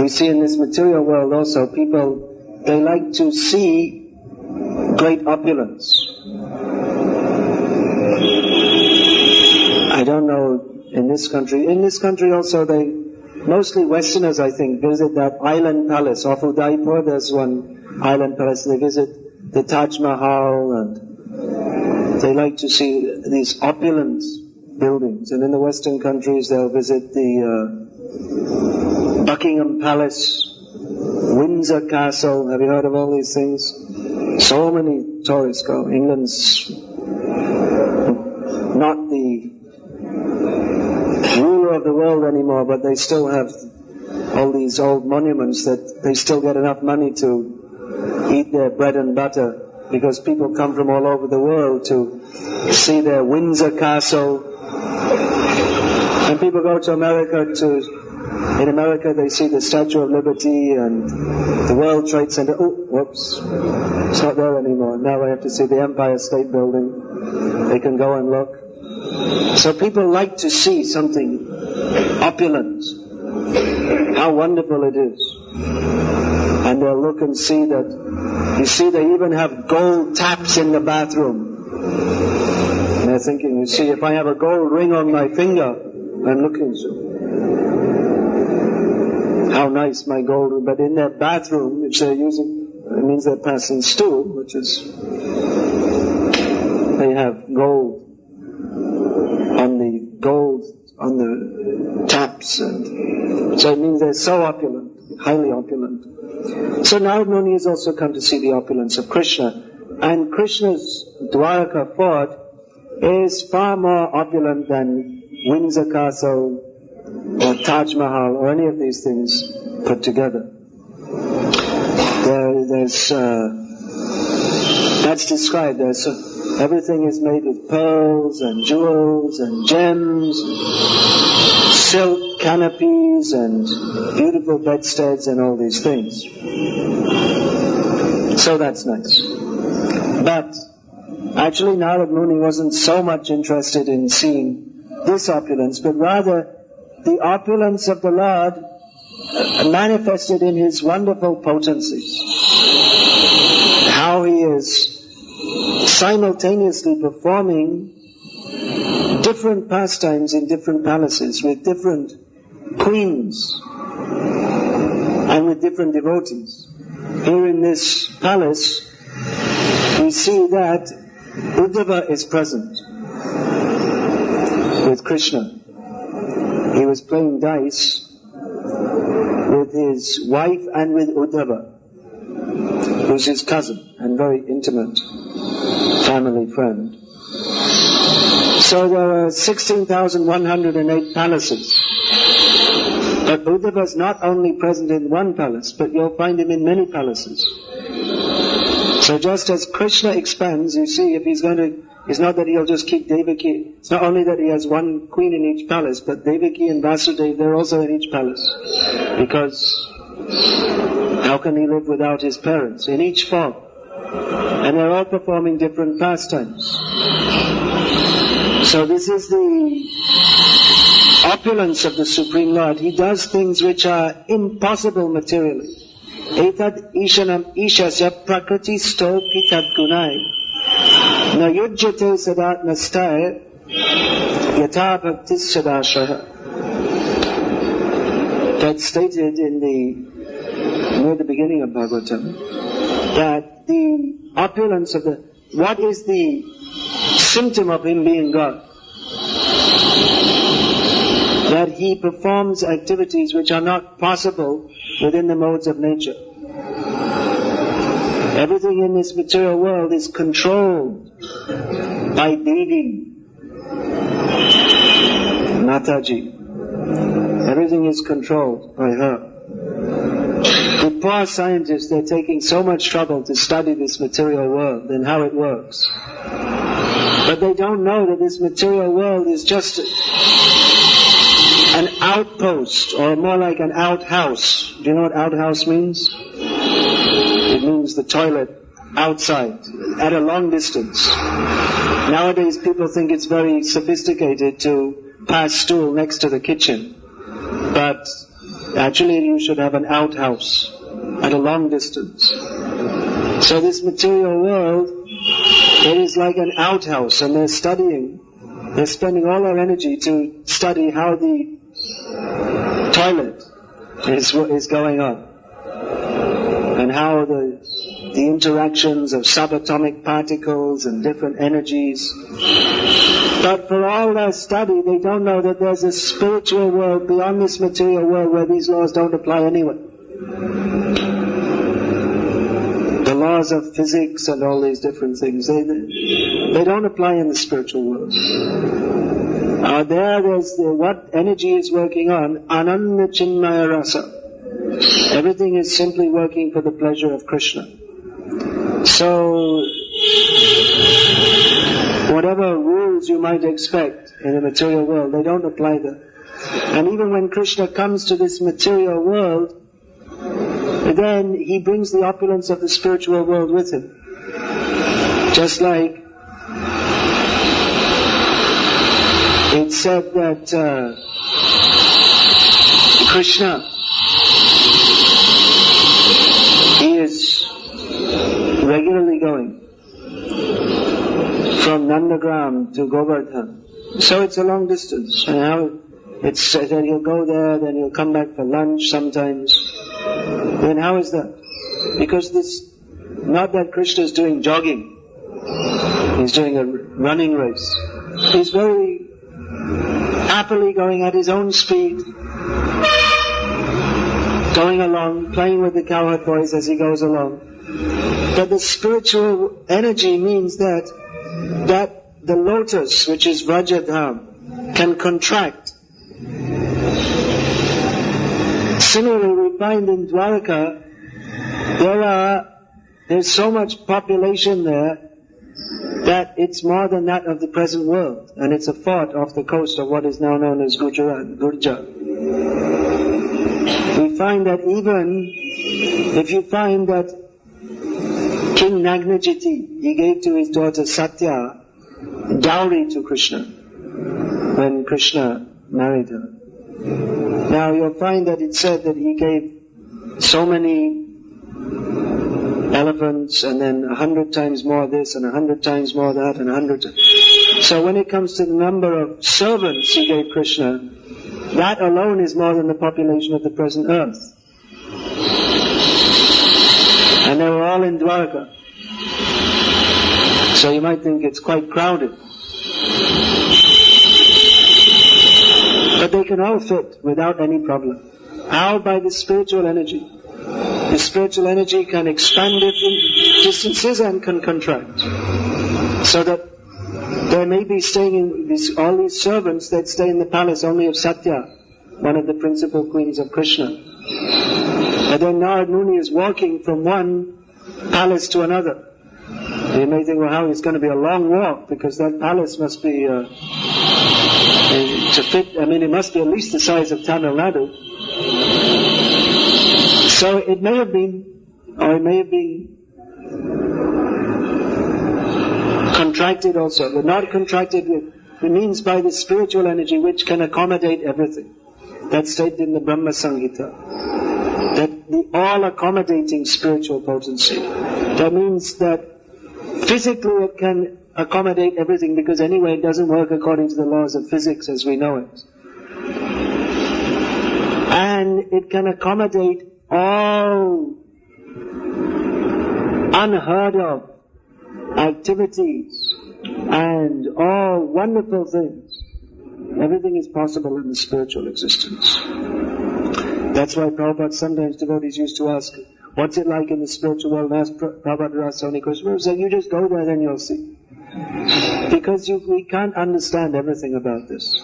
We see in this material world also, people, they like to see great opulence. I don't know in this country. In this country also, mostly Westerners, I think, visit that island palace. Off Udaipur, there's one island palace. They visit the Taj Mahal, and they like to see these opulent buildings. And in the Western countries, they'll visit the Buckingham Palace, Windsor Castle. Have you heard of all these things? So many tourists go. England's not the ruler of the world anymore, but they still have all these old monuments that they still get enough money to eat their bread and butter, because people come from all over the world to see their Windsor Castle. And people go to America in America they see the Statue of Liberty and the World Trade Center. Oh, whoops, it's not there anymore. Now they have to see the Empire State Building. They can go and look. So people like to see something opulent, how wonderful it is. And they'll look and see that, you see they even have gold taps in the bathroom. And they're thinking, you see, if I have a gold ring on my finger, I'm looking so, how nice my gold ring. But in their bathroom, which they're using, it means they're passing stool, which is, they have gold on the taps, and so it means they're so opulent, highly opulent. So Narad Muni has also come to see the opulence of Krishna, and Krishna's Dwaraka fort is far more opulent than Windsor Castle or Taj Mahal or any of these things put together. That's described. Everything is made with pearls and jewels and gems, silk canopies and beautiful bedsteads and all these things. So that's nice. But actually Narad Muni wasn't so much interested in seeing this opulence, but rather the opulence of the Lord manifested in His wonderful potencies. How He is simultaneously performing different pastimes in different palaces with different queens and with different devotees. Here in this palace, we see that Uddhava is present with Krishna. He was playing dice with his wife and with Uddhava, who's his cousin and very intimate family friend. So there are 16,108 palaces. But Uddhava is not only present in one palace, but you'll find him in many palaces. So just as Krishna expands, you see, if he's going to, it's not that he'll just keep Devaki. It's not only that he has one queen in each palace, but Devaki and Vasudeva, they're also in each palace. Because how can he live without his parents? In each form. And they're all performing different pastimes. So this is the opulence of the Supreme Lord. He does things which are impossible materially. Etad ishanam ishasya prakriti sto pitad gunai na yujjate sadatnastai yata bhaktis sadashaya. That's stated near the beginning of Bhagavatam, that the opulence of what is the symptom of Him being God? That He performs activities which are not possible within the modes of nature. Everything in this material world is controlled by Devi, Mataji. Everything is controlled by her. The poor scientists, they're taking so much trouble to study this material world and how it works. But they don't know that this material world is just an outpost, or more like an outhouse. Do you know what outhouse means? It means the toilet outside, at a long distance. Nowadays people think it's very sophisticated to pass stool next to the kitchen. But Actually, you should have an outhouse at a long distance. So this material world, it is like an outhouse, and they're spending all their energy to study how the toilet is going on, and how the interactions of subatomic particles and different energies. But for all their study, they don't know that there's a spiritual world beyond this material world where these laws don't apply anyway. The laws of physics and all these different things, they don't apply in the spiritual world. There's what energy is working on, Ananda Chinmaya Rasa. Everything is simply working for the pleasure of Krishna. So, whatever rules you might expect in the material world, they don't apply there. And even when Krishna comes to this material world, then he brings the opulence of the spiritual world with him. Just like it's said that Krishna, he is regularly going from Nandagram to Govardhan. So it's a long distance. And how it's said that he'll go there, then he'll come back for lunch sometimes. Then how is that? Because not that Krishna is doing jogging. He's doing a running race. He's very happily going at his own speed, going along, playing with the cowherd boys as he goes along. But the spiritual energy means that the lotus, which is Vrajadham, can contract. Similarly, we find in Dwaraka, there's so much population there that it's more than that of the present world, and it's a fort off the coast of what is now known as Gurja. We find that even if you find that King Nagnajiti, he gave to his daughter Satya dowry to Krishna when Krishna married her. Now you'll find that it said that he gave so many elephants, and then 100 times more this, and 100 times more that, and 100 times. So when it comes to the number of servants he gave Krishna, that alone is more than the population of the present earth. And they were all in Dwaraka. So you might think it's quite crowded. But they can all fit without any problem. How? By the spiritual energy. The spiritual energy can expand different distances and can contract. So that there may be staying in all these servants that stay in the palace only of Satya, one of the principal queens of Krishna. And then Narad Muni is walking from one palace to another. You may think, well, how it's going to be a long walk, because that palace must be to fit. It must be at least the size of Tamil Nadu. So it may have been, or it may have been contracted also, but not contracted with. It means by the spiritual energy which can accommodate everything. That's stated in the Brahma Samhita. That the all-accommodating spiritual potency. That means that physically it can accommodate everything, because anyway it doesn't work according to the laws of physics as we know it. And it can accommodate all unheard of activities and all wonderful things. Everything is possible in the spiritual existence. That's why Prabhupada, sometimes devotees used to ask, what's it like in the spiritual world? And ask Prabhupada to ask so many questions. Prabhupada said, you just go there, then you'll see. Because we can't understand everything about this.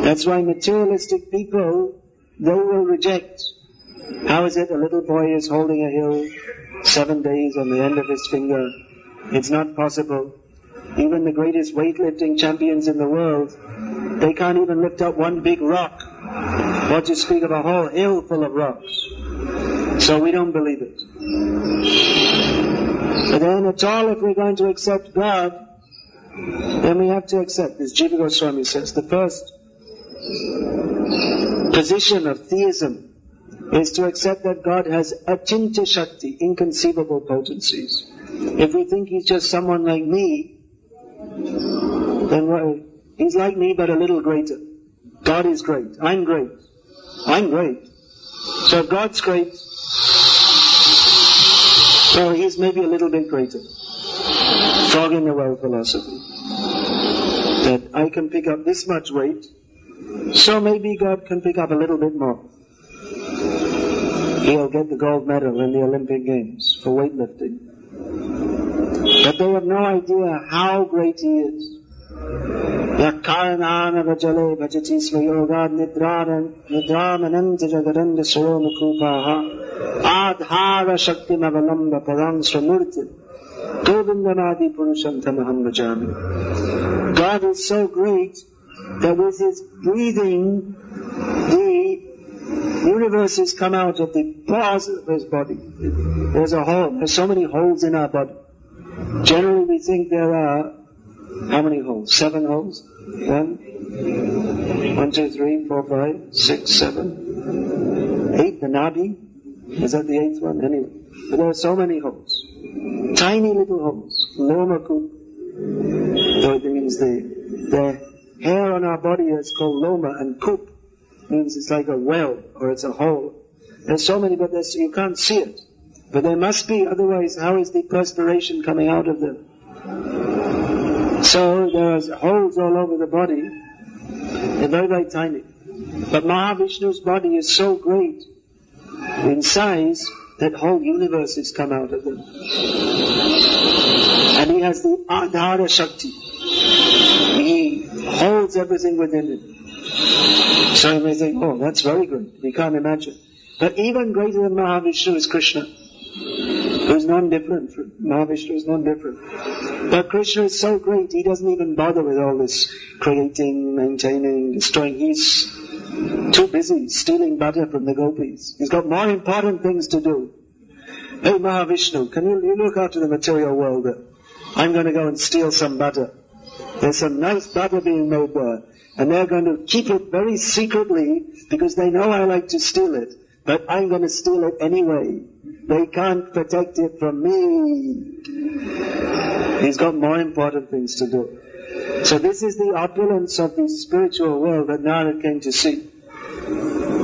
That's why materialistic people, they will reject. How is it a little boy is holding a hill 7 days on the end of his finger? It's not possible. Even the greatest weightlifting champions in the world, they can't even lift up one big rock. What to speak of a whole hill full of rocks. So we don't believe it. But then at all, if we're going to accept God, then we have to accept, as Jiva Goswami says, the first position of theism is to accept that God has achintya shakti, inconceivable potencies. If we think He's just someone like me, then He's like me but a little greater. God is great. I'm great. I'm great. So if God's great, well, He's maybe a little bit greater. Frog in the well philosophy. That I can pick up this much weight, so maybe God can pick up a little bit more. He'll get the gold medal in the Olympic Games for weightlifting. But they have no idea how great He is. Yakarnana vajale bhajati svayogad nidramananta jagaranda swamakrupaha adhara shakti mavalamba padam sramurti govindamadi purusham tamaham vajami. God is so great that with His breathing, the universes come out of the pores of His body. There's a hole. There's so many holes in our body. Generally we think there are, how many holes? 7 holes? 1, 2, 3, 4, 5, 6, 7, 8. The Nabi? Is that the 8th one? Anyway. But there are so many holes. Tiny little holes. Loma Kup. So it means the hair on our body is called loma, and kup means it's like a well or it's a hole. There's so many, but you can't see it. But there must be, otherwise how is the perspiration coming out of them? So there are holes all over the body. They're very, very tiny. But Mahavishnu's body is so great in size that whole universes come out of them. And He has the Adhara Shakti. He holds everything within Him. So you may think, oh, that's very great. We can't imagine. But even greater than Mahavishnu is Krishna, who's non-different. Mahavishnu is non-different. But Krishna is so great, He doesn't even bother with all this creating, maintaining, destroying. He's too busy stealing butter from the gopis. He's got more important things to do. Hey Mahavishnu, can you look after the material world? I'm going to go and steal some butter. There's some nice butter being made there. And they're going to keep it very secretly because they know I like to steal it. But I'm going to steal it anyway. They can't protect it from me. He's got more important things to do. So this is the opulence of the spiritual world that Narada came to see.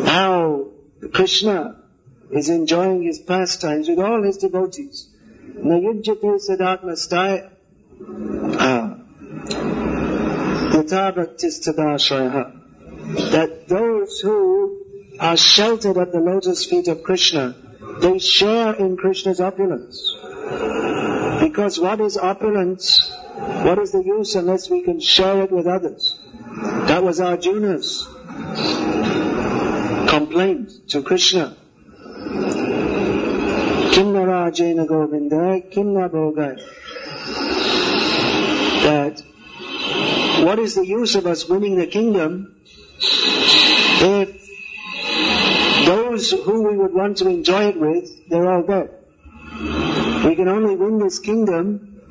How Krishna is enjoying his pastimes with all his devotees. Nayujjate sadatmastaya yatha bhaktistadashraya. That those who are sheltered at the lotus feet of Krishna, they share in Krishna's opulence. Because what is opulence? What is the use unless we can share it with others? That was Arjuna's complaint to Krishna. Kimna Rajena Govinda, Kimna Bhogai. That what is the use of us winning the kingdom if those who we would want to enjoy it with, they're all dead? We can only win this kingdom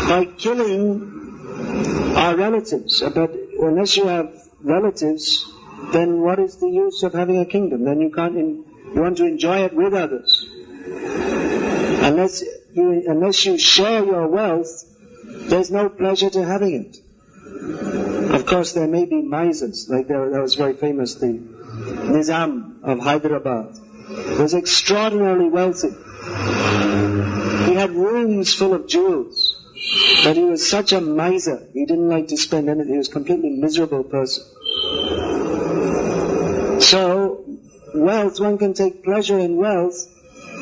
by killing our relatives. But unless you have relatives, then what is the use of having a kingdom? Then you want to enjoy it with others. Unless you share your wealth, there's no pleasure to having it. Of course, there may be misers, like that was very famous, the Nizam of Hyderabad was extraordinarily wealthy. He had rooms full of jewels, but he was such a miser. He didn't like to spend anything. He was a completely miserable person. So, wealth, one can take pleasure in wealth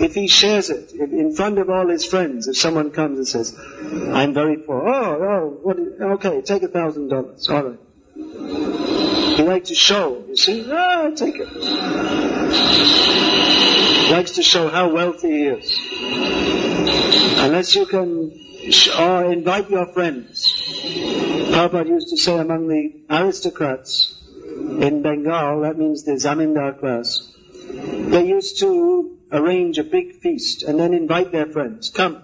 if he shares it in front of all his friends. If someone comes and says, I'm very poor. Okay, take $1,000. All right. He likes to show, you see? Take it. He likes to show how wealthy he is. Unless you can, or invite your friends. Prabhupada used to say among the aristocrats in Bengal, that means the zamindar class, they used to arrange a big feast and then invite their friends. Come.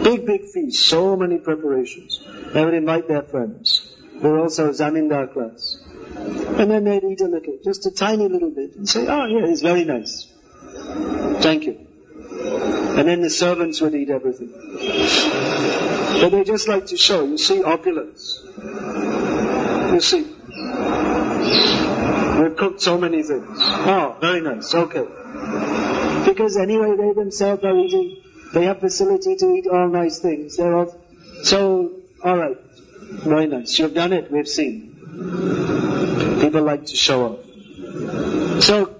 Big feast, so many preparations. They would invite their friends. They were also zamindar class. And then they'd eat a little, just a tiny little bit, and say, oh yeah, it's very nice. Thank you. And then the servants would eat everything. But they just like to show, you see, opulence. You see, we've cooked so many things. Oh, very nice, okay. Because anyway, they themselves are eating, they have facility to eat all nice things. They're all, so, alright, very nice. You've done it, we've seen. People like to show off. So,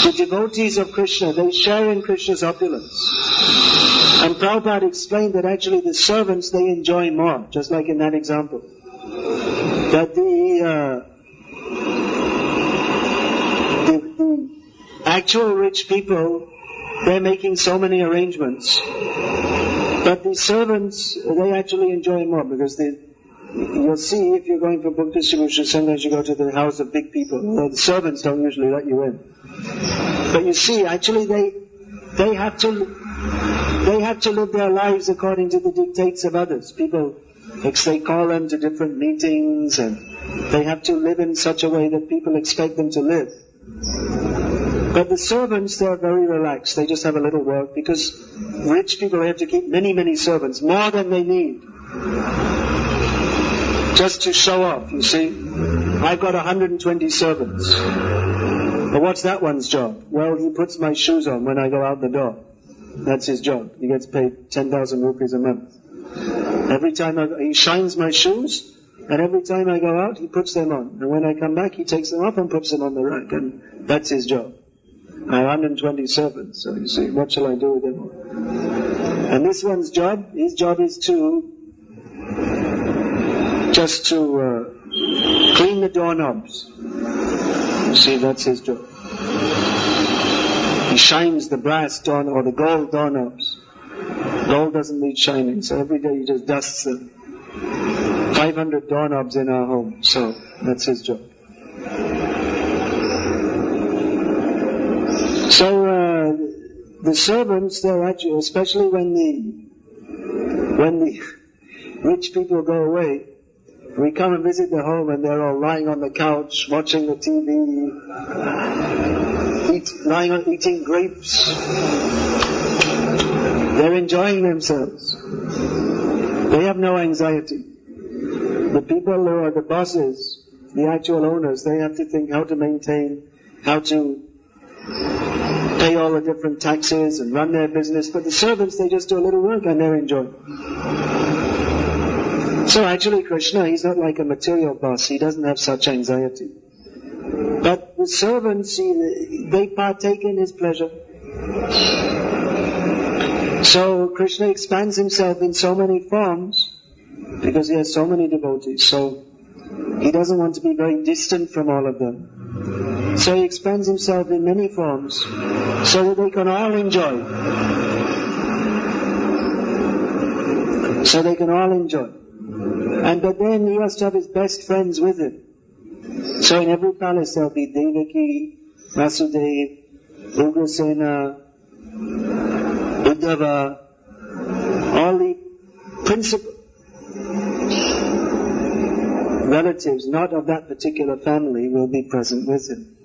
the devotees of Krishna, they share in Krishna's opulence. And Prabhupada explained that actually the servants, they enjoy more, just like in that example. That the actual rich people, they're making so many arrangements. But the servants, they actually enjoy more because you'll see if you're going for book distribution, sometimes you go to the house of big people. Well, the servants don't usually let you in. But you see, actually they have to live their lives according to the dictates of others. People, they call them to different meetings and they have to live in such a way that people expect them to live. But the servants, they're very relaxed. They just have a little work because rich people have to keep many, many servants, more than they need. Just to show off, you see. I've got 120 servants. But what's that one's job? Well, he puts my shoes on when I go out the door. That's his job. He gets paid 10,000 rupees a month. Every time he shines my shoes, and every time I go out, he puts them on. And when I come back, he takes them off and puts them on the rack. And that's his job. I have 120 servants, so you see, what shall I do with them all? And this one's job, his job is to clean the doorknobs. You see, that's his job. He shines the brass door or the gold doorknobs. Gold doesn't need shining, so every day he just dusts them. 500 doorknobs in our home, so that's his job. So the servants, they're actually, especially when the rich people go away, we come and visit the home and they're all lying on the couch, watching the TV, eating grapes. They're enjoying themselves. They have no anxiety. The people who are the bosses, the actual owners, they have to think how to maintain, how to pay all the different taxes and run their business. But the servants, they just do a little work and they're enjoying. So actually Krishna, he's not like a material boss. He doesn't have such anxiety. But the servants, they partake in his pleasure. So Krishna expands himself in so many forms because he has so many devotees. So he doesn't want to be very distant from all of them. So he expands himself in many forms so that they can all enjoy. So they can all enjoy. But then he has to have his best friends with him. So in every palace there'll be Devaki, Vasudeva, Ugrasena, Uddhava, all the principal relatives, not of that particular family, will be present with him.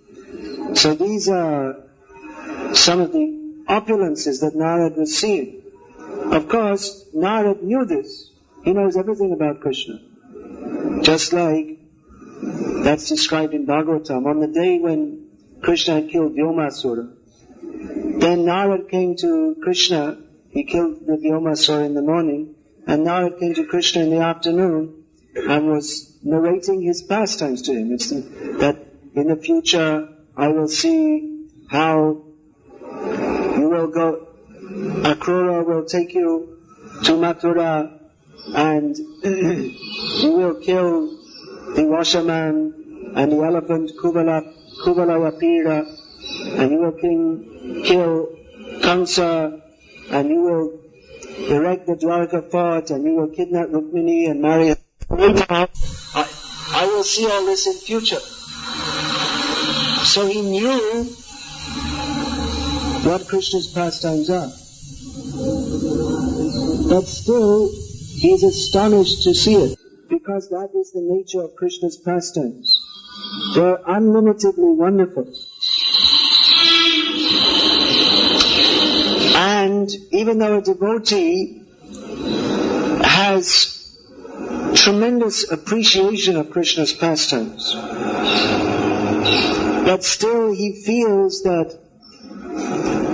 So these are some of the opulences that Narad was seeing. Of course, Narad knew this. He knows everything about Krishna. Just like that's described in Bhagavatam. On the day when Krishna had killed Vyomasura, then Narad came to Krishna. He killed the Vyomasura in the morning, and Narad came to Krishna in the afternoon and was narrating his pastimes to him. It's that in the future I will see how you will go, Akrura will take you to Mathura and you will kill the washerman and the elephant Kuvalavapira, and you will kill Kamsa, and you will erect the Dwarka fort, and you will kidnap Rukmini and marry her. I will see all this in future. So he knew what Krishna's pastimes are. But still, He is astonished to see it, because that is the nature of Krishna's pastimes. They are unlimitedly wonderful. And even though a devotee has tremendous appreciation of Krishna's pastimes, but still he feels that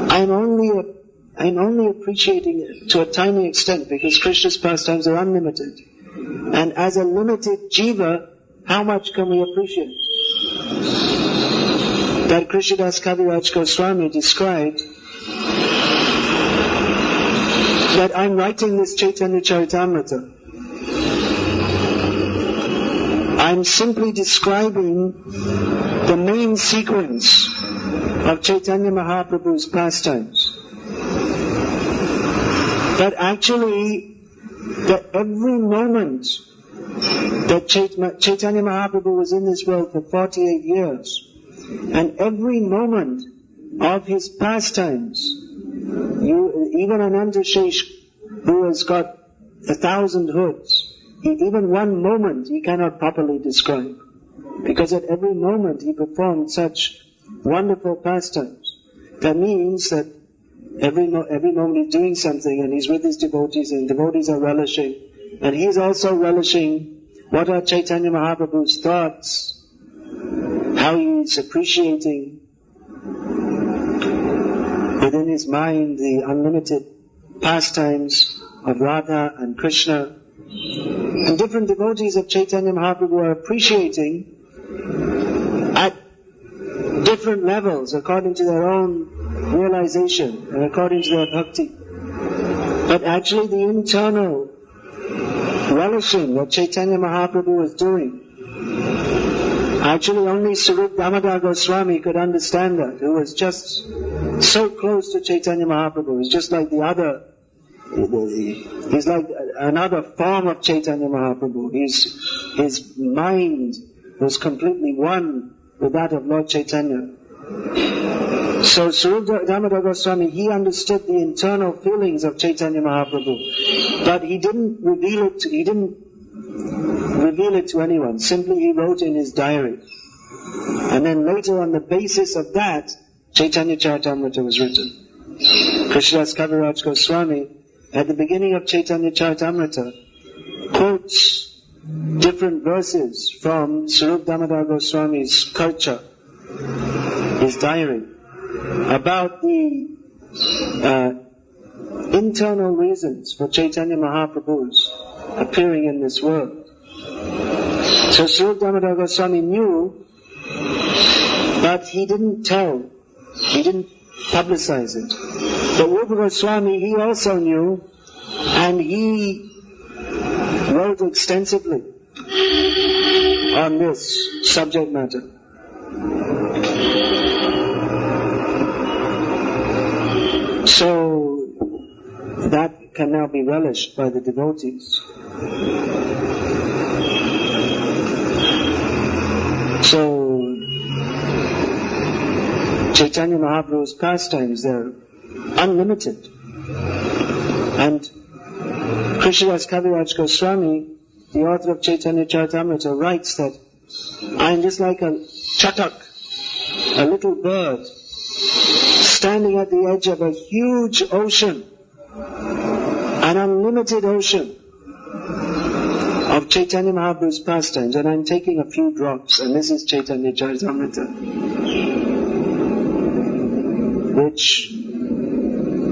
I'm only appreciating it to a tiny extent, because Krishna's pastimes are unlimited. And as a limited jiva, how much can we appreciate? That Krishnadas Kaviraj Goswami described that I'm writing this Chaitanya Charitamrita. I'm simply describing the main sequence of Chaitanya Mahaprabhu's pastimes. But actually, that every moment that Chaitanya Mahaprabhu was in this world for 48 years, and every moment of his pastimes, even Ananta Shesh, who has got 1,000 hoods, even one moment he cannot properly describe, because at every moment he performed such wonderful pastimes. That means that every moment he's doing something, and he's with his devotees, and devotees are relishing, and he's also relishing what are Chaitanya Mahaprabhu's thoughts, how he's appreciating within his mind the unlimited pastimes of Radha and Krishna. And different devotees of Chaitanya Mahaprabhu are appreciating at different levels according to their own realization and according to their bhakti. But actually the internal relishing what Chaitanya Mahaprabhu was doing, actually only Swarup Damodar Goswami could understand that, who was just so close to Chaitanya Mahaprabhu. He's just like the other, he's like another form of Chaitanya Mahaprabhu. His mind was completely one with that of Lord Chaitanya. So Swarup Damodar Goswami, he understood the internal feelings of Chaitanya Mahaprabhu, but he didn't reveal it to anyone. Simply he wrote in his diary. And then later, on the basis of that, Chaitanya Charitamrita was written. Krishnadas Kaviraj Goswami, at the beginning of Chaitanya Charitamrita, quotes different verses from Swarup Damodar Goswami's Karcha, his diary, about the internal reasons for Chaitanya Mahaprabhu's appearing in this world. So Swarup Damodar Goswami knew, but he didn't tell, he didn't publicize it. But Rupa Goswami, he also knew, and he wrote extensively on this subject matter. So that can now be relished by the devotees. So Chaitanya Mahaprabhu's pastimes, they're unlimited. And Krishnadas Kaviraj Goswami, the author of Chaitanya Charitamrita, writes that I'm just like a chatak, a little bird, standing at the edge of a huge ocean, an unlimited ocean of Chaitanya Mahaprabhu's pastimes, and I'm taking a few drops, and this is Chaitanya Charitamrita, which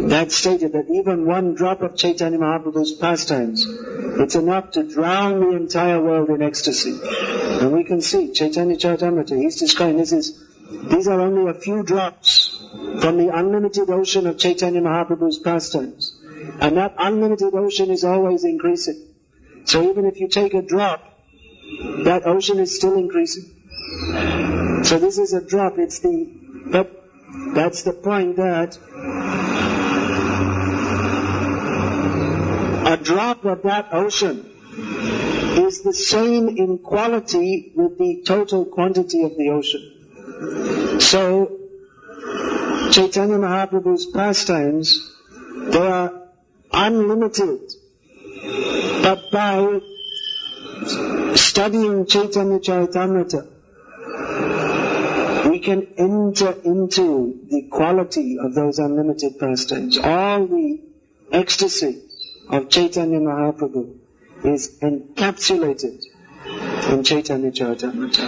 that stated that even one drop of Chaitanya Mahaprabhu's pastimes, it's enough to drown the entire world in ecstasy. And we can see Chaitanya Charitamrita, he's describing these are only a few drops from the unlimited ocean of Chaitanya Mahaprabhu's pastimes. And that unlimited ocean is always increasing. So even if you take a drop, that ocean is still increasing. So this is a drop, but that's the point, that a drop of that ocean is the same in quality with the total quantity of the ocean. So Chaitanya Mahaprabhu's pastimes, they are unlimited But by studying Chaitanya Charitamrita, we can enter into the quality of those unlimited pastimes. All the ecstasy of Chaitanya Mahaprabhu is encapsulated in Chaitanya Charitamrita.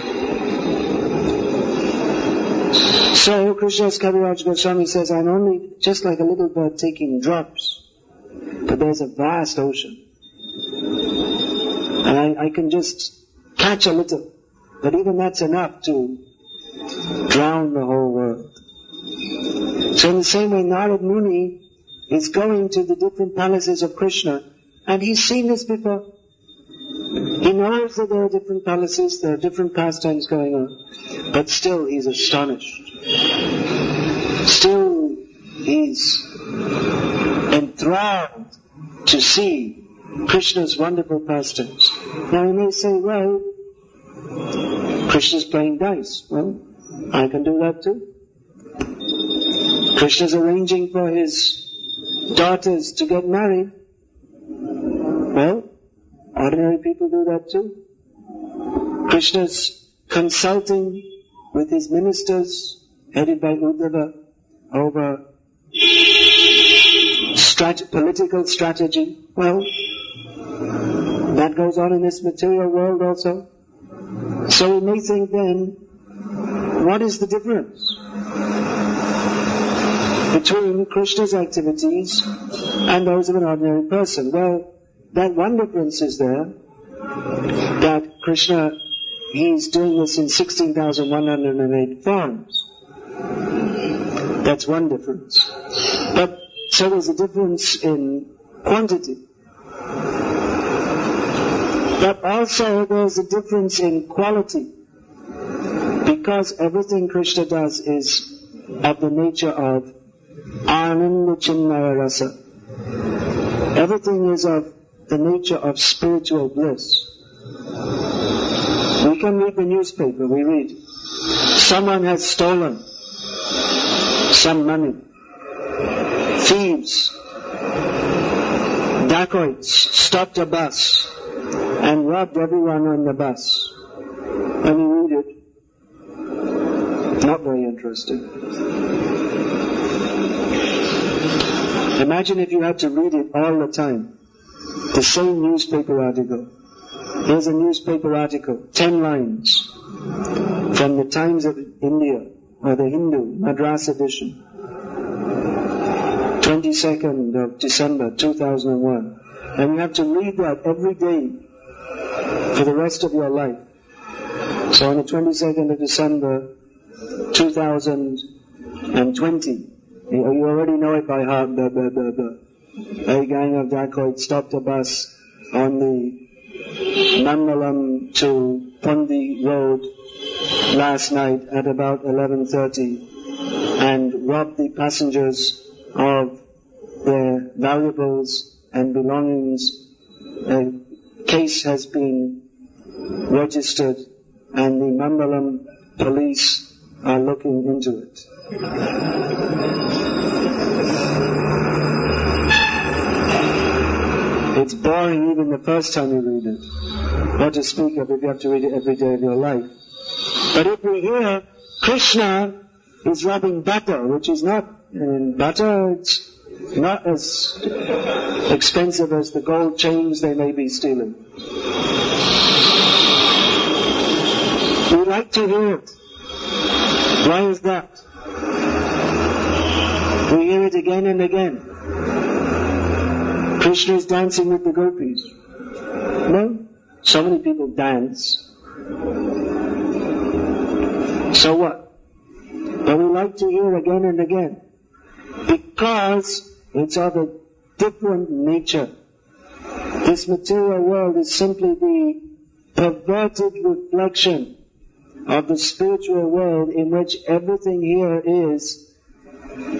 So Krishna's Kaviraj Goswami says, I'm only just like a little bird taking drops, but there's a vast ocean. And I can just catch a little, but even that's enough to drown the whole world. So in the same way, Narad Muni is going to the different palaces of Krishna, and he's seen this before. He knows that there are different palaces, there are different pastimes going on, but still he's astonished. Still he's enthralled to see Krishna's wonderful pastimes. Now you may say, well, Krishna's playing dice. Well, I can do that too. Krishna's arranging for his daughters to get married. Well, ordinary people do that too. Krishna's consulting with his ministers, headed by Uddhava, over political strategy. Well, that goes on in this material world also. So we may think then, what is the difference between Krishna's activities and those of an ordinary person? Well, that one difference is there, that Krishna, he's doing this in 16,108 forms. That's one difference. But so there's a difference in quantity. But also there's a difference in quality, because everything Krishna does is of the nature of Ananda Chinnaya Rasa. Everything is of the nature of spiritual bliss. We can read the newspaper, we read, someone has stolen some money. Thieves, dacoits stopped a bus and robbed everyone on the bus. And we read it. Not very interesting. Imagine if you had to read it all the time. The same newspaper article. Here's a newspaper article, 10 lines, from the Times of India, or the Hindu, Madras edition, 22nd of December 2001. And you have to read that every day for the rest of your life. So on the 22nd of December 2020, you already know it by heart. A gang of dacoits stopped a bus on the Mandalam to Pondi Road last night at about 11:30 and robbed the passengers of their valuables and belongings. A case has been registered and the Mandalam police are looking into it. It's boring even the first time you read it. What to speak of if you have to read it every day of your life. But if we hear Krishna is robbing butter, which is not, butter, it's not as expensive as the gold chains they may be stealing. We like to hear it. Why is that? We hear it again and again. Krishna is dancing with the gopis. No? So many people dance. So what? But we like to hear again and again. Because it's of a different nature. This material world is simply the perverted reflection of the spiritual world, in which everything here is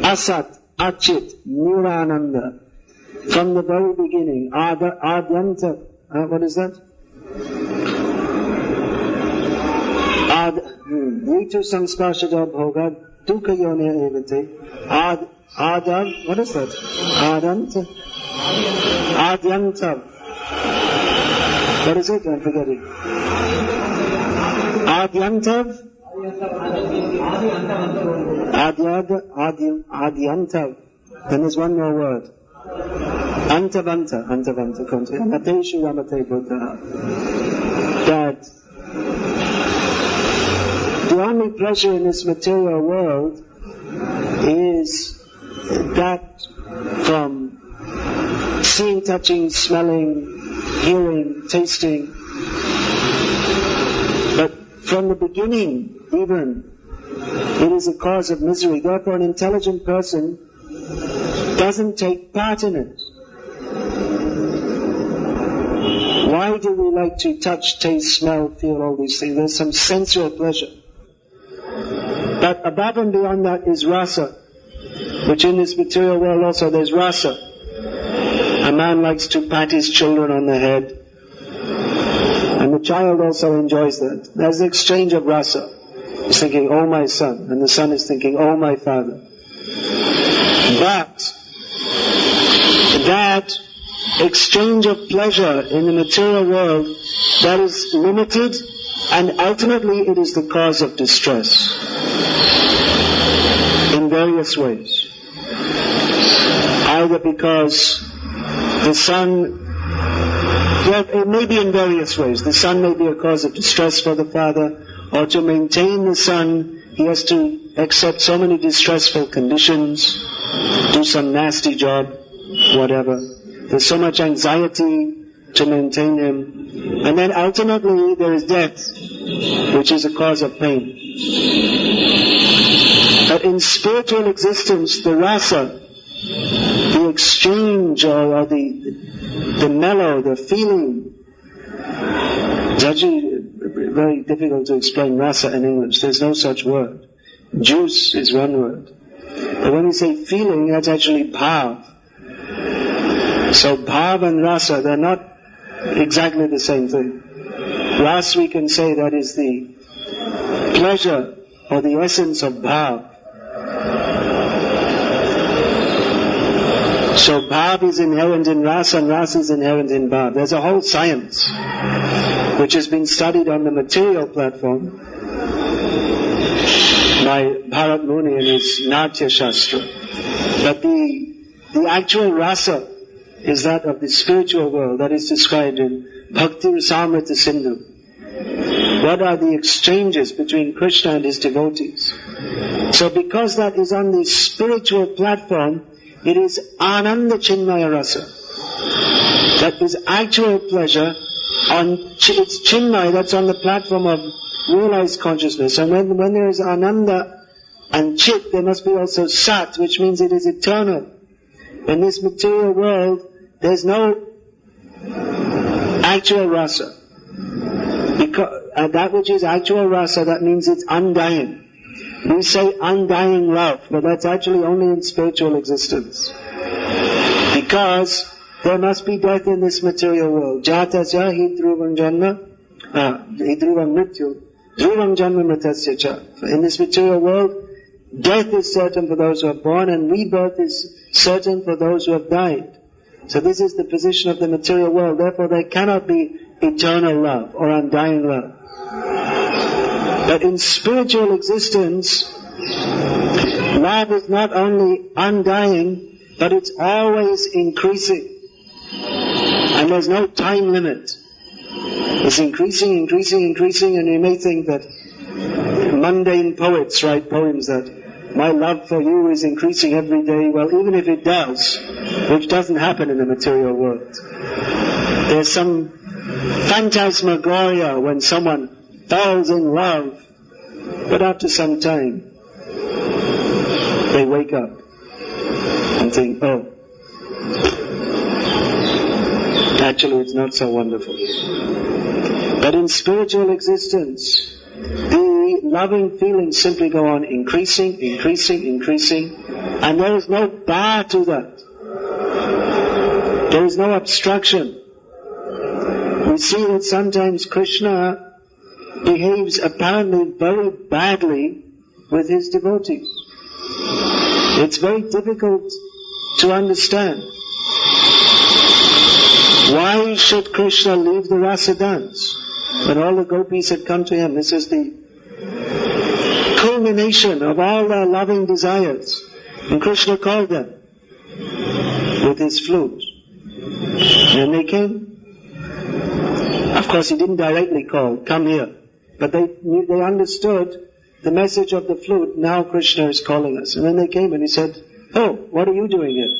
asat, achit, nirananda. From the very beginning, adyanta, what is that? Ritu samsparshada bhoga dukkha yone evate. What is that? Adyanta. What is it? I'm forgetting. Adyantav? Adyantav. Then there's one more word. Antavanta. Nateshu ramate buddha. That the only pleasure in this material world is that from seeing, touching, smelling, hearing, tasting. But from the beginning, even, it is a cause of misery. Therefore, an intelligent person doesn't take part in it. Why do we like to touch, taste, smell, feel all these things? There's some sensual pleasure. But above and beyond that is rasa, which in this material world also there's rasa. A man likes to pat his children on the head, and the child also enjoys that. There's the exchange of rasa. He's thinking, oh my son, and the son is thinking, oh my father. But that exchange of pleasure in the material world, that is limited, and ultimately it is the cause of distress in various ways. Either because the son, it may be in various ways. The son may be a cause of distress for the father, or to maintain the son, he has to accept so many distressful conditions, do some nasty job, whatever. There's so much anxiety to maintain him. And then ultimately there is death, which is a cause of pain. But in spiritual existence, the rasa, the exchange or the mellow, the feeling, it's actually very difficult to explain rasa in English. There's no such word. Juice is one word. But when we say feeling, that's actually bhav. So bhav and rasa, they're not exactly the same thing. Ras, we can say that is the pleasure or the essence of bhav. So bhav is inherent in rasa and rasa is inherent in bhav. There's a whole science which has been studied on the material platform by Bharat Muni in his Natya Shastra. But the actual rasa is that of the spiritual world that is described in Bhakti Rasamrita Sindhu. What are the exchanges between Krishna and his devotees? So because that is on the spiritual platform, it is Ananda Chinmaya Rasa. That is actual pleasure. It's Chinmaya, that's on the platform of realized consciousness. And when there is Ananda and Chit, there must be also Sat, which means it is eternal. In this material world, there's no actual rasa. Because that which is actual rasa, that means it's undying. We say undying love, but that's actually only in spiritual existence. Because there must be death in this material world. Jatasya hi dhruvam janma, hi dhruvam mrityu, dhruvam janma mritasya cha. In this material world, death is certain for those who are born, and rebirth is certain for those who have died. So this is the position of the material world. Therefore there cannot be eternal love or undying love. But in spiritual existence, love is not only undying, but it's always increasing. And there's no time limit. It's increasing, and you may think that mundane poets write poems that my love for you is increasing every day. Well, even if it does, which doesn't happen in the material world, there's some phantasmagoria when someone falls in love, but after some time they wake up and think, oh, actually it's not so wonderful. But in spiritual existence, the loving feelings simply go on increasing, and there is no bar to that. There is no obstruction. We see that sometimes Krishna behaves apparently very badly with his devotees. It's very difficult to understand. Why should Krishna leave the rasa dance when all the gopis had come to him? This is the culmination of all their loving desires. And Krishna called them with his flute. And they came. Of course, he didn't directly call, come here. But they understood the message of the flute. Now Krishna is calling us. And then they came and he said, oh, what are you doing here?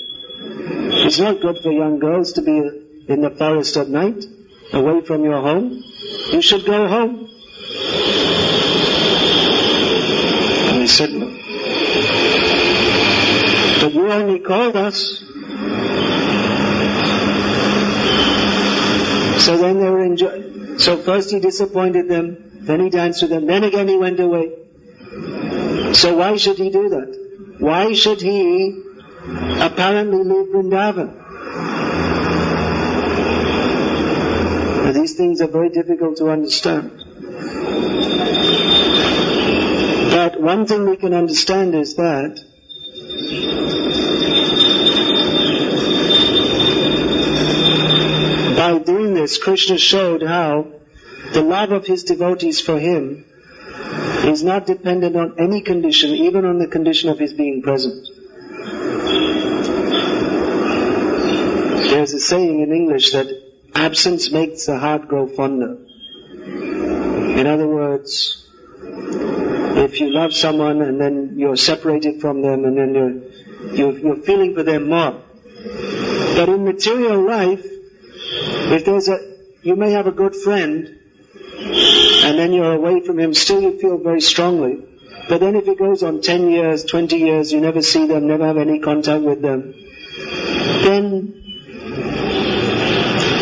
It's not good for young girls to be in the forest at night, away from your home. You should go home. And he said, no. But you only called us. So then they were enjoying. So first he disappointed them, then he danced with them, then again he went away. So why should he do that? Why should he apparently leave Vrindavan? Now, these things are very difficult to understand. But one thing we can understand is that by doing this, Krishna showed how the love of his devotees for him is not dependent on any condition, even on the condition of his being present. There's a saying in English that absence makes the heart grow fonder. In other words, if you love someone and then you're separated from them and then you're feeling for them more. But in material life, if you may have a good friend and then you're away from him, still you feel very strongly. But then if it goes on 10 years, 20 years, you never see them, never have any contact with them, then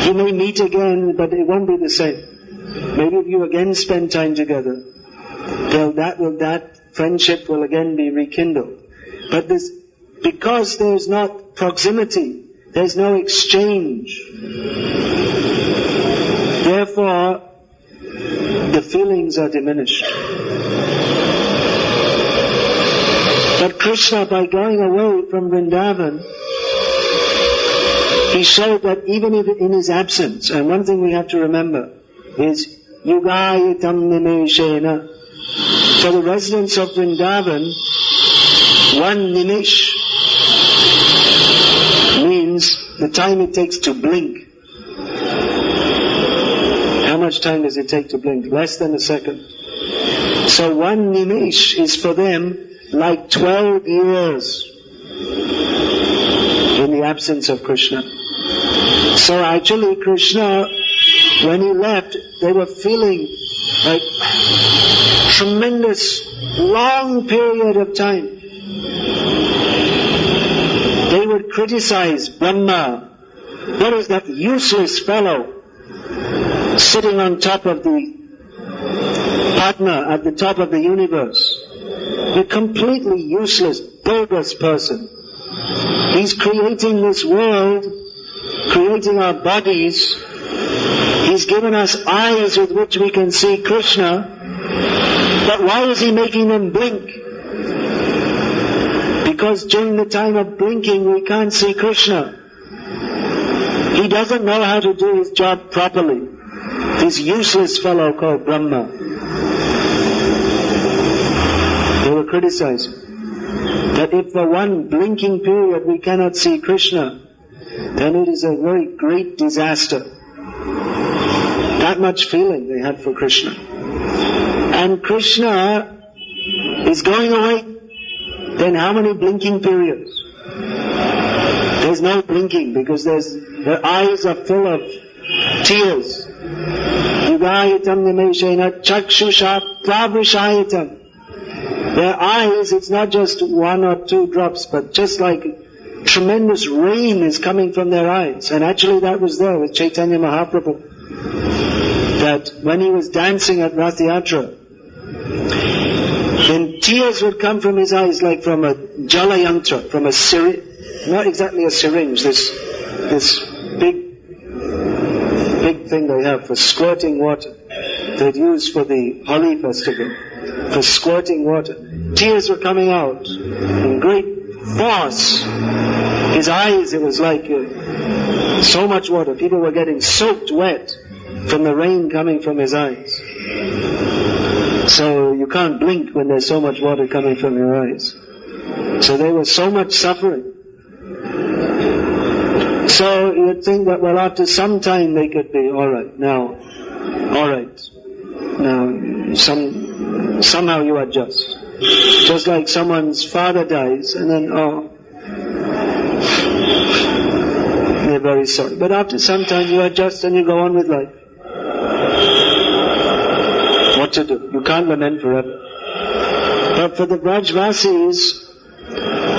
you may meet again, but it won't be the same. Maybe if you again spend time together, that friendship will again be rekindled. But because there's not proximity, there's no exchange. Therefore, the feelings are diminished. But Krishna, by going away from Vrindavan, he showed that even if in his absence, and one thing we have to remember is yugayitam nimeshena. For the residents of Vrindavan, one nimesh means the time it takes to blink. How much time does it take to blink? Less than a second. So one nimesh is for them like 12 years in the absence of Krishna. So actually Krishna, when he left, they were feeling like tremendous long period of time. They would criticize Brahma. What is that useless fellow sitting on top of the Padma at the top of the universe? A completely useless, bogus person. He's creating this world, creating our bodies. He's given us eyes with which we can see Krishna. But why is he making them blink? Because during the time of blinking we can't see Krishna. He doesn't know how to do his job properly. This useless fellow called Brahma. They were criticizing that if for one blinking period we cannot see Krishna, then it is a very great disaster. That much feeling they had for Krishna. And Krishna is going away. Then how many blinking periods? There's no blinking because their eyes are full of tears. Yugayitam nimeshena chakshusha pravrishayitam. Their eyes, it's not just one or two drops, but just like tremendous rain is coming from their eyes. And actually that was there with Chaitanya Mahaprabhu. That when he was dancing at Rath Yatra, then tears would come from his eyes like from a jalayantra, from a syringe, not exactly a syringe, this big thing they have for squirting water. They'd use for the Holi festival, for squirting water. Tears were coming out in great force. His eyes, it was like So much water. People were getting soaked wet from the rain coming from his eyes. So you can't blink when there's so much water coming from your eyes. So there was so much suffering. So you'd think that, well, after some time they could be alright. Now, somehow you adjust. Just like someone's father dies, and then, they're very sorry. But after some time you adjust and you go on with life. What to do? You can't lament forever. But for the Brajvasis,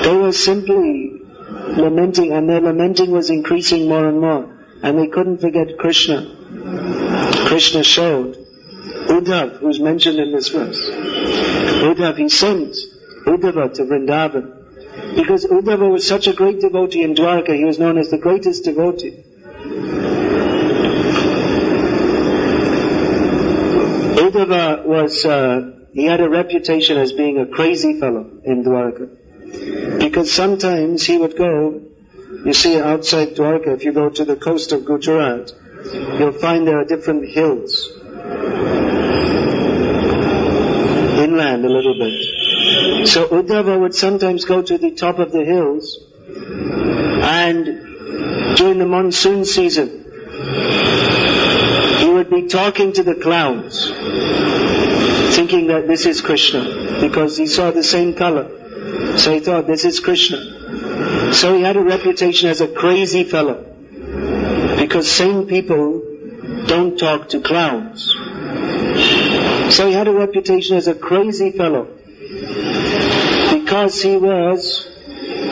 they were simply lamenting, and their lamenting was increasing more and more. And they couldn't forget Krishna. Krishna showed Uddhav, who's mentioned in this verse. Uddhav, he sent Uddhava to Vrindavan. Because Uddhava was such a great devotee in Dwarka, he was known as the greatest devotee. Uddhava was, he had a reputation as being a crazy fellow in Dwarka. Because sometimes he would go, you see outside Dwarka, if you go to the coast of Gujarat, you'll find there are different hills. Inland a little bit. So Uddhava would sometimes go to the top of the hills, and during the monsoon season, he would be talking to the clouds, thinking that this is Krishna, because he saw the same color. So he thought, this is Krishna. So he had a reputation as a crazy fellow, because sane people don't talk to clouds. So he had a reputation as a crazy fellow, because he was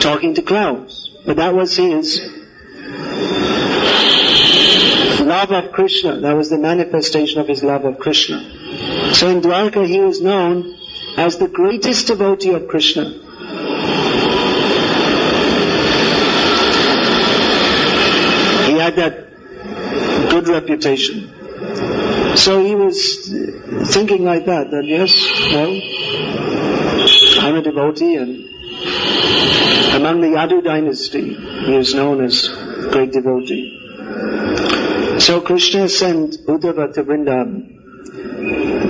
talking to clouds. But that was his love of Krishna. That was the manifestation of his love of Krishna. So in Dwarka he was known as the greatest devotee of Krishna. He had that good reputation. So he was thinking like that yes, well, I'm a devotee, and among the Yadu dynasty, he was known as great devotee. So Krishna sent Uddhava to Vrindavan.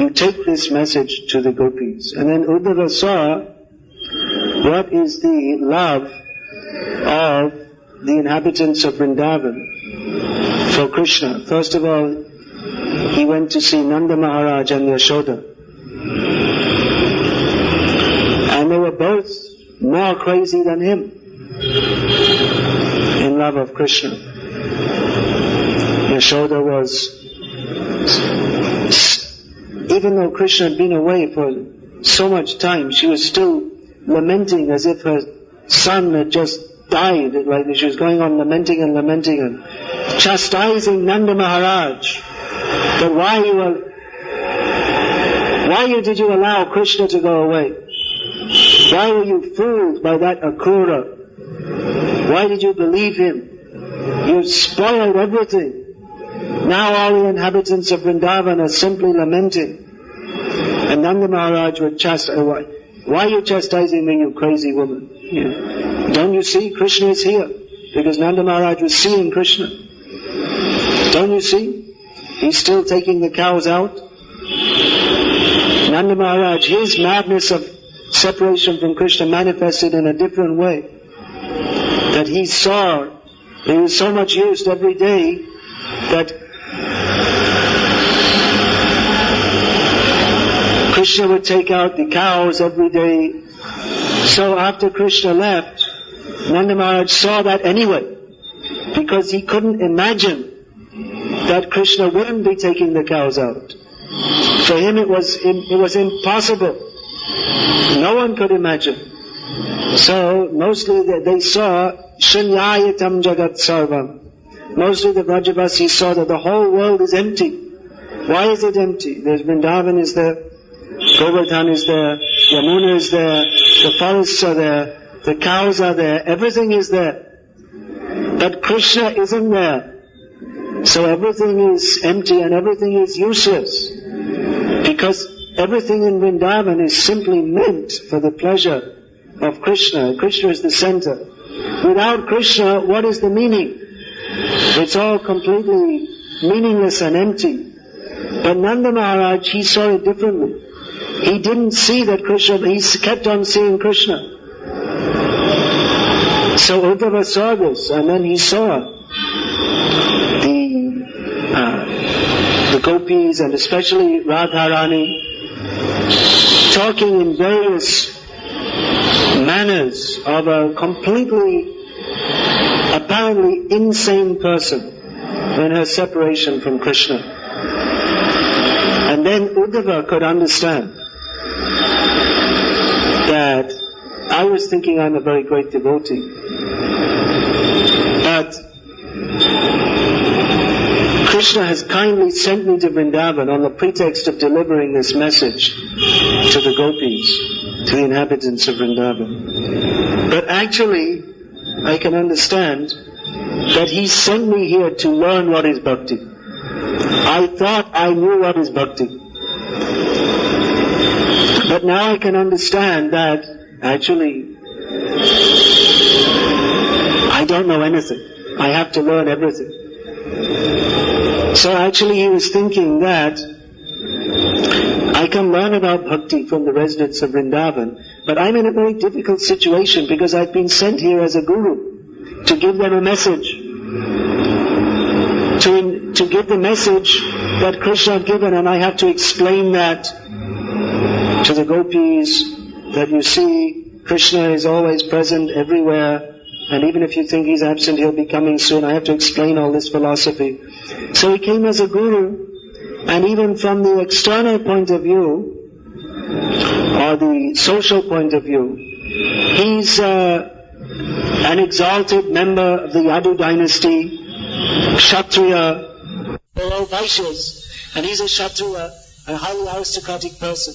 You take this message to the gopis. And then Uddhava saw what is the love of the inhabitants of Vrindavan for Krishna. First of all, he went to see Nanda Maharaj and Yashoda. And they were both more crazy than him in love of Krishna. Yashoda was, even though Krishna had been away for so much time, she was still lamenting as if her son had just died. Like she was going on lamenting and chastising Nanda Maharaj. But why did you allow Krishna to go away? Why were you fooled by that Akrura? Why did you believe him? You spoiled everything. Now all the inhabitants of Vrindavan are simply lamenting. And Nanda Maharaj would chastise, why are you chastising me, you crazy woman? Don't you see? Krishna is here. Because Nanda Maharaj was seeing Krishna. Don't you see? He's still taking the cows out. Nanda Maharaj, his madness of separation from Krishna manifested in a different way. That he saw, he was so much used every day that Krishna would take out the cows every day. So after Krishna left, Nanda Maharaj saw that anyway, because he couldn't imagine that Krishna wouldn't be taking the cows out. For him it was impossible. No one could imagine. So mostly they saw Shanyayatam Jagat Sarvam. Mostly the Vrajavasis saw that the whole world is empty. Why is it empty? There's Vrindavan is there, Govardhan is there, Yamuna is there, the forests are there, the cows are there, everything is there. But Krishna isn't there. So everything is empty and everything is useless. Because everything in Vrindavan is simply meant for the pleasure of Krishna. Krishna is the center. Without Krishna, what is the meaning? It's all completely meaningless and empty. But Nanda Maharaj, he saw it differently. He didn't see that Krishna, he kept on seeing Krishna. So Uddhava saw this, and then he saw the gopis, and especially Radharani, talking in various manners of a completely, apparently insane person in her separation from Krishna. And then Uddhava could understand that I was thinking I'm a very great devotee, but Krishna has kindly sent me to Vrindavan on the pretext of delivering this message to the gopis, to the inhabitants of Vrindavan. But actually, I can understand that he sent me here to learn what is bhakti. I thought I knew what is bhakti. But now I can understand that actually I don't know anything. I have to learn everything. So actually he was thinking that I can learn about bhakti from the residents of Vrindavan, but I'm in a very difficult situation because I've been sent here as a guru to give them a message. To give the message that Krishna had given, and I have to explain that to the gopis, that you see, Krishna is always present everywhere, and even if you think he's absent, he'll be coming soon. I have to explain all this philosophy. So he came as a guru, and even from the external point of view, or the social point of view, he's an exalted member of the Yadu dynasty, Kshatriya, below Vaishyas, and he's a Kshatriya, a highly aristocratic person.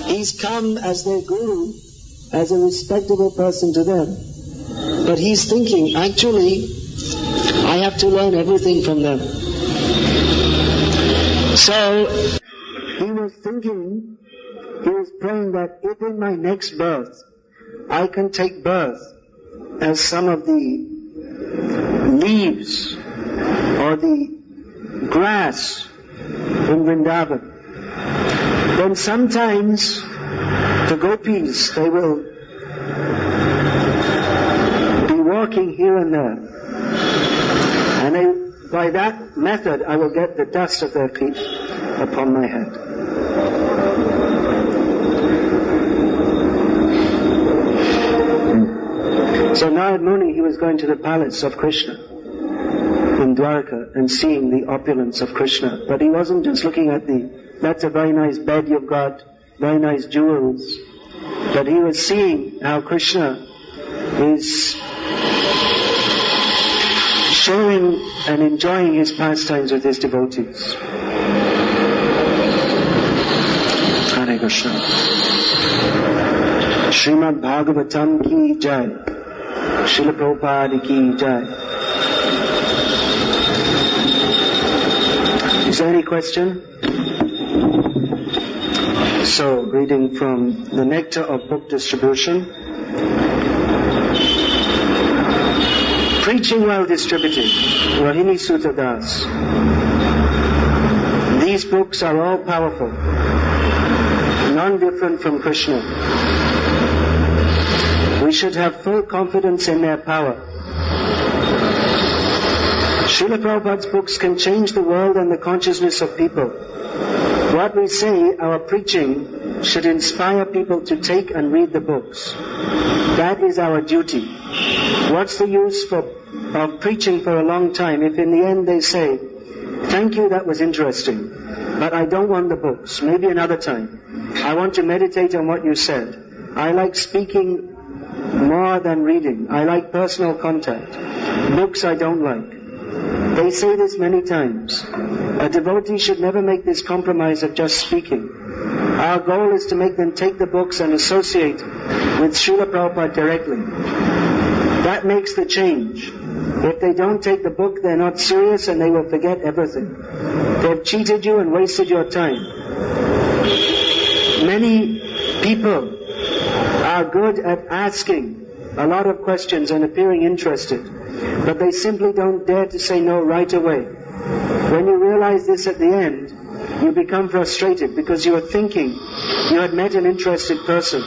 He's come as their guru, as a respectable person to them. But he's thinking, actually, I have to learn everything from them. So, he was thinking, he was praying that if in my next birth, I can take birth as some of the leaves or the grass in Vrindavan, then sometimes the gopis, they will be walking here and there, and by that method I will get the dust of their feet upon my head. So Narad Muni, he was going to the palace of Krishna in Dwarka and seeing the opulence of Krishna. But he wasn't just looking at that's a very nice bed you've got, very nice jewels. But he was seeing how Krishna is showing and enjoying his pastimes with his devotees. Hare Krishna. Srimad Bhagavatam ki jai. Srila Prabhupada ki jai. Is there any question? So, reading from the Nectar of Book Distribution. Preaching well distributed, Rohini Sutta Das. These books are all powerful, none different from Krishna. We should have full confidence in their power. Srila Prabhupada's books can change the world and the consciousness of people. What we say, our preaching, should inspire people to take and read the books. That is our duty. What's the use of preaching for a long time if in the end they say, thank you, that was interesting, but I don't want the books, maybe another time. I want to meditate on what you said. I like speaking more than reading. I like personal contact. Books I don't like. They say this many times. A devotee should never make this compromise of just speaking. Our goal is to make them take the books and associate with Srila Prabhupada directly. That makes the change. If they don't take the book, they're not serious and they will forget everything. They've cheated you and wasted your time. Many people are good at asking a lot of questions and appearing interested, but they simply don't dare to say no right away. When you realize this at the end, you become frustrated because you are thinking you had met an interested person.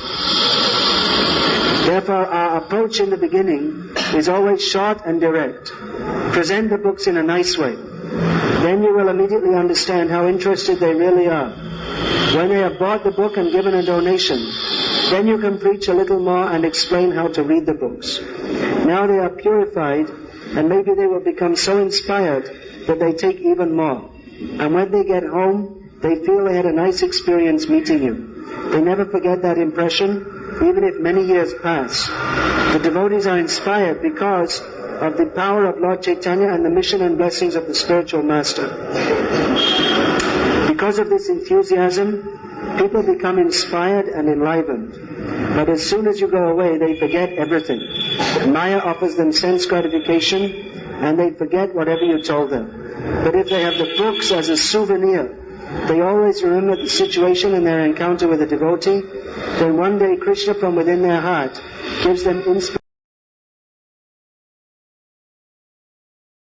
Therefore, our approach in the beginning is always short and direct. Present the books in a nice way. Then you will immediately understand how interested they really are. When they have bought the book and given a donation, then you can preach a little more and explain how to read the books. Now they are purified, and maybe they will become so inspired that they take even more. And when they get home, they feel they had a nice experience meeting you. They never forget that impression, even if many years pass. The devotees are inspired because of the power of Lord Chaitanya and the mission and blessings of the spiritual master. Because of this enthusiasm, people become inspired and enlivened. But as soon as you go away, they forget everything. Maya offers them sense gratification, and they forget whatever you told them. But if they have the books as a souvenir, they always remember the situation and their encounter with a devotee, then one day Krishna from within their heart gives them inspiration.